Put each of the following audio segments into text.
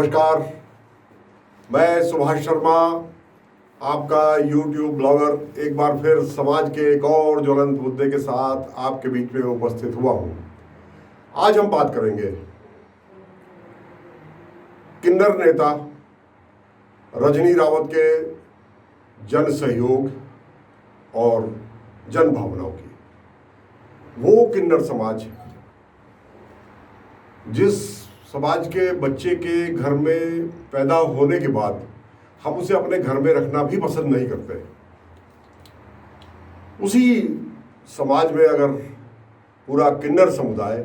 नमस्कार, मैं सुभाष शर्मा, आपका YouTube ब्लॉगर एक बार फिर समाज के एक और ज्वलंत मुद्दे के साथ आपके बीच में उपस्थित हुआ हूं। आज हम बात करेंगे किन्नर नेता रजनी रावत के जन सहयोग और जन भावनाओं की। वो किन्नर समाज जिस समाज के बच्चे के घर में पैदा होने के बाद हम उसे अपने घर में रखना भी पसंद नहीं करते, उसी समाज में अगर पूरा किन्नर समुदाय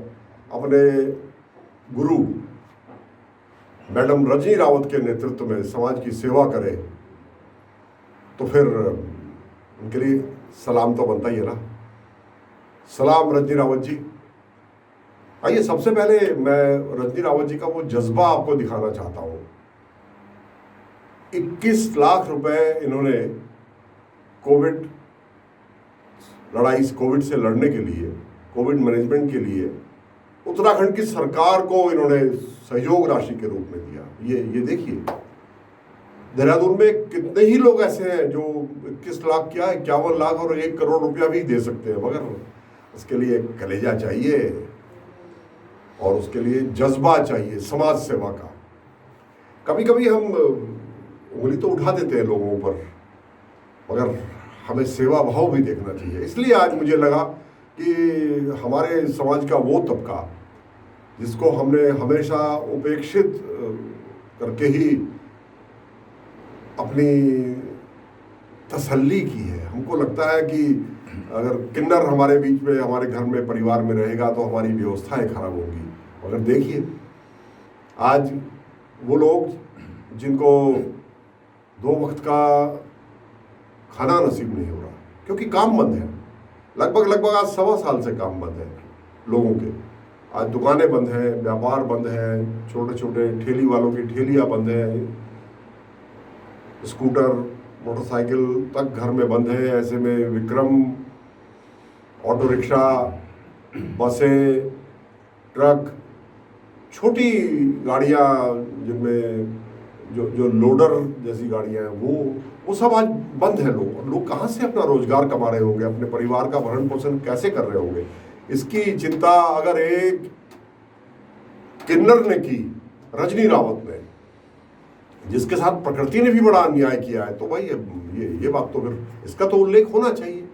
अपने गुरु मैडम रजनी रावत के नेतृत्व में समाज की सेवा करे तो फिर उनके लिए सलाम तो बनता ही है ना। सलाम रजनी रावत जी। आइए, सबसे पहले मैं रजनी रावत जी का वो जज्बा आपको दिखाना चाहता हूँ। 21 लाख रुपए इन्होंने कोविड से लड़ने के लिए, कोविड मैनेजमेंट के लिए उत्तराखंड की सरकार को इन्होंने सहयोग राशि के रूप में दिया। ये देखिए, देहरादून में कितने ही लोग ऐसे हैं जो 21 लाख क्या 51 लाख और 1 करोड़ रुपया भी दे सकते हैं, मगर उसके लिए कलेजा चाहिए और उसके लिए जज्बा चाहिए समाज सेवा का। कभी कभी हम उंगली तो उठा देते हैं लोगों पर, मगर हमें सेवा भाव भी देखना चाहिए। इसलिए आज मुझे लगा कि हमारे समाज का वो तबका जिसको हमने हमेशा उपेक्षित करके ही अपनी तसल्ली की है। हमको लगता है कि अगर किन्नर हमारे बीच में, हमारे घर में, परिवार में रहेगा तो हमारी व्यवस्थाएं खराब होंगी। मगर देखिए, आज वो लोग जिनको 2 वक्त का खाना नसीब नहीं हो रहा क्योंकि काम बंद है, लगभग आज 1.25 साल से काम बंद है लोगों के। आज दुकानें बंद हैं, व्यापार बंद है, छोटे छोटे ठेली वालों की ठेलियाँ बंद है, स्कूटर मोटरसाइकिल तक घर में बंद है। ऐसे में विक्रम, ऑटो रिक्शा, बसें, ट्रक, छोटी गाड़ियाँ जिनमें जो लोडर जैसी गाड़ियाँ हैं वो सब आज बंद है। लोग कहाँ से अपना रोजगार कमा रहे होंगे, अपने परिवार का भरण पोषण कैसे कर रहे होंगे, इसकी चिंता अगर एक किन्नर ने की, रजनी रावत ने, जिसके साथ प्रकृति ने भी बड़ा अन्याय किया है, तो भाई ये बात तो फिर इसका तो उल्लेख होना चाहिए।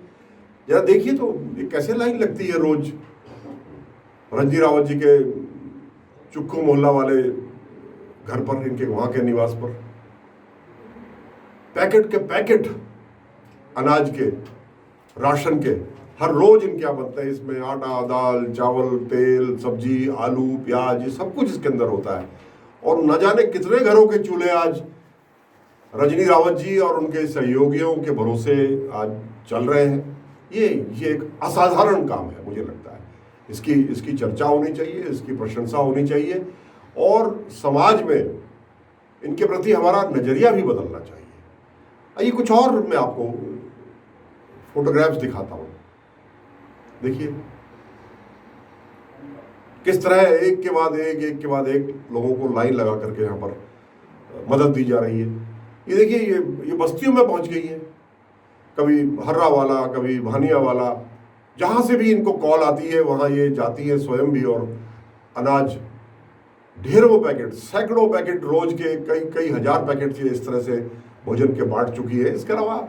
जरा देखिए तो ये कैसे लाइन लगती है रोज रजनी रावत जी के चुक्कू मोहल्ला वाले घर पर, इनके वहां के निवास पर। पैकेट के पैकेट अनाज के, राशन के हर रोज इनके यहाँ बनते हैं। इसमें आटा, दाल, चावल, तेल, सब्जी, आलू, प्याज, ये सब कुछ इसके अंदर होता है। और न जाने कितने घरों के चूल्हे आज रजनी रावत जी और उनके सहयोगियों के भरोसे आज चल रहे हैं। ये एक असाधारण काम है, मुझे लगता है। इसकी चर्चा होनी चाहिए, इसकी प्रशंसा होनी चाहिए और समाज में इनके प्रति हमारा नजरिया भी बदलना चाहिए। आइए, कुछ और मैं आपको फोटोग्राफ्स दिखाता हूँ। देखिए किस तरह एक के बाद एक लोगों को लाइन लगा करके यहाँ पर मदद दी जा रही है। ये देखिए, ये बस्तियों में पहुँच गई है। कभी हर्रा वाला, कभी भानिया वाला, जहाँ से भी इनको कॉल आती है वहाँ ये जाती है स्वयं भी, और अनाज ढेरों पैकेट, सैकड़ों पैकेट रोज के, कई हजार पैकेट से इस तरह से भोजन के बांट चुकी है। इसके अलावा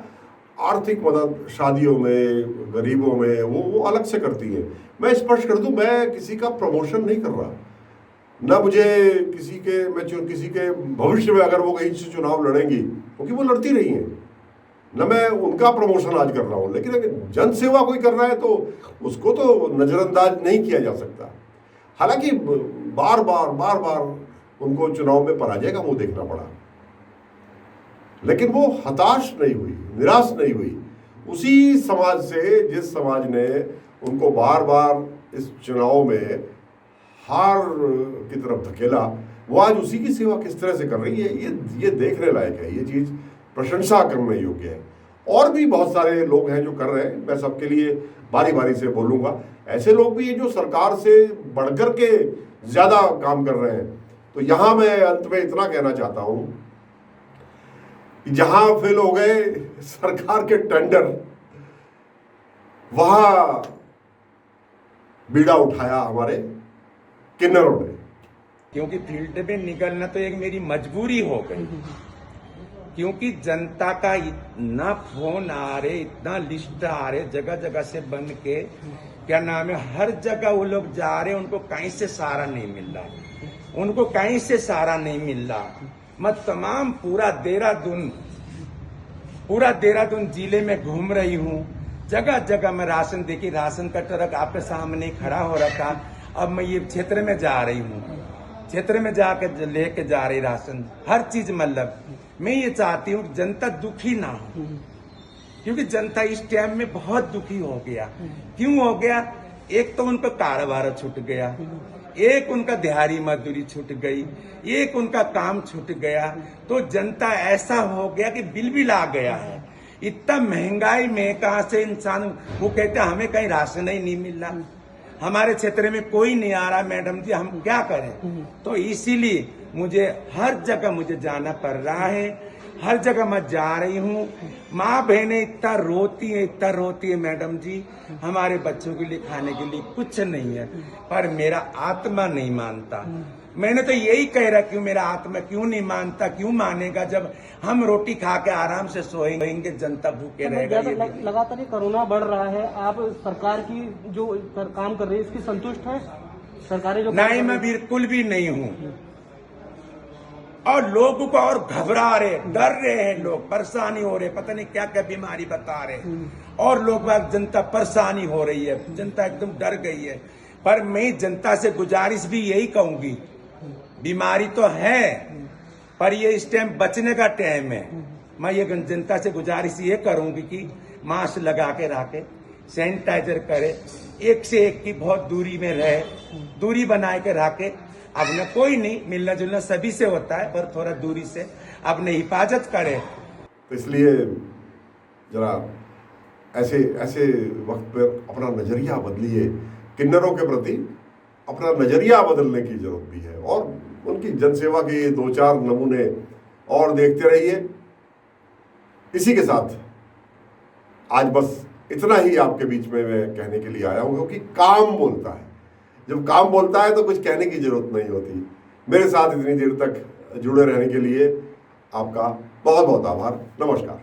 आर्थिक मदद शादियों में, गरीबों में वो अलग से करती है। मैं स्पष्ट कर दूं, मैं किसी का प्रमोशन नहीं कर रहा, ना मुझे किसी के भविष्य में अगर वो कहीं से चुनाव लड़ेंगी, क्योंकि वो लड़ती रही हैं, न मैं उनका प्रमोशन आज कर रहा हूँ। लेकिन अगर जन सेवा कोई कर रहा है तो उसको तो नज़रअंदाज नहीं किया जा सकता। हालांकि बार बार उनको चुनाव में पराजय का मुंह देखना पड़ा, लेकिन वो हताश नहीं हुई, निराश नहीं हुई। उसी समाज से, जिस समाज ने उनको बार इस चुनाव में हार की तरफ धकेला, वो आज उसी की सेवा किस तरह से कर रही है, ये देखने लायक है। ये चीज़ प्रशंसा करने योग्य है। और भी बहुत सारे लोग हैं जो कर रहे हैं, मैं सबके लिए बारी बारी से बोलूँगा। ऐसे लोग भी हैं जो सरकार से बढ़कर के ज़्यादा काम कर रहे हैं, तो यहां मैं अंत में इतना कहना चाहता हूं कि जहां फेल हो गए सरकार के टेंडर, वहां बीड़ा उठाया हमारे किन्नरों ने। क्योंकि फील्ड में निकलना तो एक मेरी मजबूरी हो गई, क्योंकि जनता का इतना फोन आ रहे, इतना लिस्ट आ रहे जगह जगह से बन के, क्या नाम है, हर जगह वो लोग जा रहे, उनको कहीं से सहारा नहीं मिल रहा, उनको कहीं से सहारा नहीं मिल रहा। मैं तमाम पूरा देहरादून जिले में घूम रही हूँ, जगह जगह मैं राशन देखी, राशन का ट्रक आपके सामने खड़ा हो रखा। अब मैं ये क्षेत्र में जा रही हूँ, क्षेत्र में जाकर लेके जा रही राशन, हर चीज। मतलब मैं ये चाहती हूँ जनता दुखी ना हो, क्योंकि जनता इस टाइम में बहुत दुखी हो गया। क्यों हो गया? एक तो उनका कारोबार छूट गया, एक उनका दिहाड़ी मजदूरी छूट गई, एक उनका काम छूट गया, तो जनता ऐसा हो गया कि बिल आ गया है। इतना महंगाई में कहां से इंसान, वो कहते हैं हमें कहीं राशन ही नहीं मिल रहा, हमारे क्षेत्र में कोई नहीं आ रहा, मैडम जी हम क्या करें। तो इसीलिए मुझे हर जगह मुझे जाना पड़ रहा है, हर जगह मैं जा रही हूँ। माँ बहनें इतना रोती है मैडम जी, हमारे बच्चों के लिए खाने के लिए कुछ नहीं है, पर मेरा आत्मा नहीं मानता। मैंने तो यही कह रहा, क्यों मेरा आत्मा क्यों नहीं मानता? क्यों मानेगा जब हम रोटी खा के आराम से सोएंगे, जनता भूखे रहेगा। लगातार ये कोरोना बढ़ रहा है, आप सरकार की जो काम कर रही है इसकी संतुष्ट है? सरकारें जो नहीं, मैं बिल्कुल भी नहीं हूँ। और लोगों को और घबरा रहे, डर रहे हैं लोग, परेशानी हो रहे, पता नहीं क्या क्या बीमारी बता रहे, और लोग जनता परेशानी हो रही है, जनता एकदम डर गई है। पर मैं जनता से गुजारिश भी यही कहूंगी, बीमारी तो है पर ये इस टाइम बचने का टाइम है। मैं ये जनता से गुजारिश ये करूंगी कि मास्क लगा के रखे, सैनिटाइजर करे, एक से एक की बहुत दूरी में रहे, दूरी बनाए के रखे। अब न कोई नहीं, मिलना जुलना सभी से होता है, पर थोड़ा दूरी से अपने हिफाजत करे। तो इसलिए जरा ऐसे ऐसे वक्त पर अपना नजरिया बदलिए, किन्नरों के प्रति अपना नजरिया बदलने की जरूरत भी है, और उनकी जनसेवा के 2-4 नमूने और देखते रहिए। इसी के साथ आज बस इतना ही आपके बीच में मैं कहने के लिए आया हूं, क्योंकि काम बोलता है। जब काम बोलता है तो कुछ कहने की जरूरत नहीं होती। मेरे साथ इतनी देर तक जुड़े रहने के लिए आपका बहुत बहुत आभार। नमस्कार।